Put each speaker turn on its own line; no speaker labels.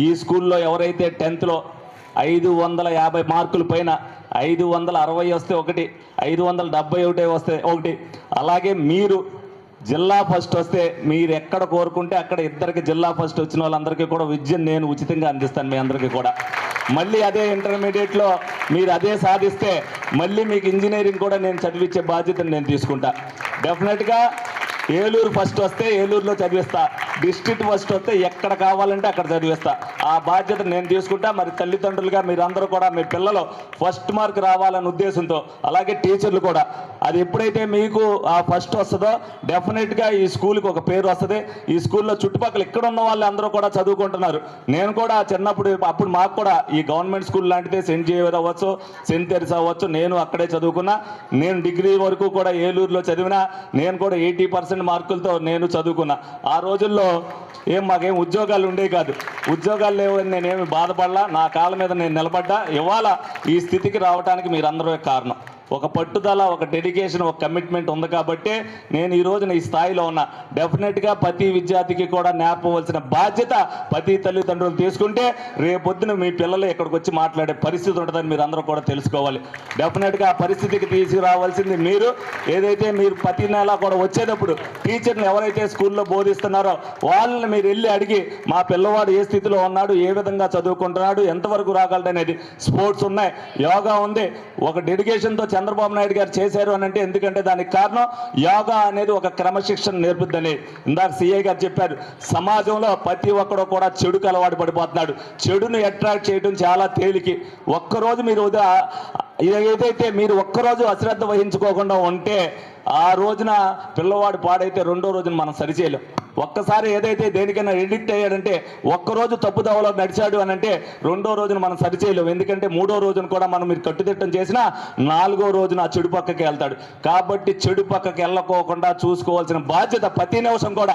ఈ స్కూల్లో ఎవరైతే 10th లో 550 మార్కుల పైన 560 వస్తే ఒకటి, 571 వస్తే ఒకటి, అలాగే మీరు జిల్లా ఫస్ట్ వస్తే మీరు ఎక్కడ కోరుకుంటే అక్కడ ఇద్దరికి జిల్లా ఫస్ట్ వచ్చిన వాళ్ళందరికీ కూడా విద్యను నేను ఉచితంగా అందిస్తాను మీ అందరికీ కూడా. మళ్ళీ అదే ఇంటర్మీడియట్లో మీరు అదే సాధిస్తే మళ్ళీ మీకు ఇంజనీరింగ్ కూడా నేను చదివించే బాధ్యతను నేను తీసుకుంటా. డెఫినెట్గా ఏలూరు ఫస్ట్ వస్తే ఏలూరులో చదివిస్తా, డిస్ట్రిక్ట్ ఫస్ట్ వస్తే ఎక్కడ కావాలంటే అక్కడ చదివిస్తా. ఆ బాధ్యత నేను తీసుకుంటా. మరి తల్లిదండ్రులుగా మీరందరూ కూడా మీ పిల్లలు ఫస్ట్ మార్క్ రావాలనే ఉద్దేశంతో, అలాగే టీచర్లు కూడా, అది ఎప్పుడైతే మీకు ఆ ఫస్ట్ వస్తుందో డెఫినెట్గా ఈ స్కూల్కి ఒక పేరు వస్తుంది. ఈ స్కూల్లో చుట్టుపక్కల ఇక్కడ ఉన్న వాళ్ళు అందరూ కూడా చదువుకుంటున్నారు. నేను కూడా చిన్నప్పుడు అప్పుడు మాకు కూడా ఈ గవర్నమెంట్ స్కూల్ లాంటిదే, సెయింట్ జేవియర్ అవ్వచ్చు, సెయింట్ తెరిసా అవ్వచ్చు, నేను అక్కడే చదువుకున్నా. నేను డిగ్రీ వరకు కూడా ఏలూరులో చదివినా. నేను కూడా 80% మార్కులతో నేను చదువుకున్నా. ఆ రోజుల్లో మాకేం ఉద్యోగాలు ఉండేవి కాదు. ఉద్యోగాలు లేవని నేనేమి బాధపడలా. నా కాళ్ళ మీద నేను నిలబడ్డా. ఇవాళ ఈ స్థితికి రావడానికి మీరందరూ కారణం. ఒక పట్టుదల, ఒక డెడికేషన్, ఒక కమిట్మెంట్ ఉంది కాబట్టి నేను ఈ రోజున ఈ స్థాయిలో ఉన్నా. డెఫినెట్గా ప్రతి విద్యార్థికి కూడా నేర్పవలసిన బాధ్యత ప్రతి తల్లిదండ్రులు తీసుకుంటే రేపొద్దున మీ పిల్లలు ఇక్కడికి వచ్చి మాట్లాడే పరిస్థితి ఉంటుందని మీరు అందరూ కూడా తెలుసుకోవాలి. డెఫినెట్గా ఆ పరిస్థితికి తీసుకురావాల్సింది మీరు. ఏదైతే మీరు ప్రతి నెల కూడా వచ్చేటప్పుడు టీచర్ని ఎవరైతే స్కూల్లో బోధిస్తున్నారో వాళ్ళని మీరు వెళ్ళి అడిగి మా పిల్లవాడు ఏ స్థితిలో ఉన్నాడు, ఏ విధంగా చదువుకుంటున్నాడు, ఎంతవరకు రాగలడు అనేది. స్పోర్ట్స్ ఉన్నాయి, యోగా ఉంది. ఒక డెడికేషన్తో చంద్రబాబు నాయుడు గారు చేశారు అని అంటే ఎందుకంటే దానికి కారణం యోగా అనేది ఒక క్రమశిక్షణ నేర్పుద్దని. ఇందాక సిఐ గారు చెప్పారు, సమాజంలో ప్రతి ఒక్కడు కూడా చెడుకు అలవాటు పడిపోతున్నాడు. చెడును అట్రాక్ట్ చేయడం చాలా తేలికి. ఒక్కరోజు మీరు ఏదైతే మీరు ఒక్కరోజు అశ్రద్ధ వహించుకోకుండా ఉంటే ఆ రోజున పిల్లవాడు పాడైతే రెండో రోజున మనం సరిచేయలేం. ఒక్కసారి ఏదైతే దేనికైనా ఎడిక్ట్ అయ్యాడంటే ఒక్కరోజు తప్పుదవలో నడిచాడు అని అంటే రెండో రోజున మనం సరిచేయలేం. ఎందుకంటే మూడో రోజున కూడా మనం మీరు కట్టుదిట్టం చేసినా 4వ రోజున ఆ చెడు పక్కకి వెళ్తాడు. కాబట్టి చెడు పక్కకి వెళ్ళకోకుండా చూసుకోవాల్సిన బాధ్యత ప్రతి నిమిషం కూడా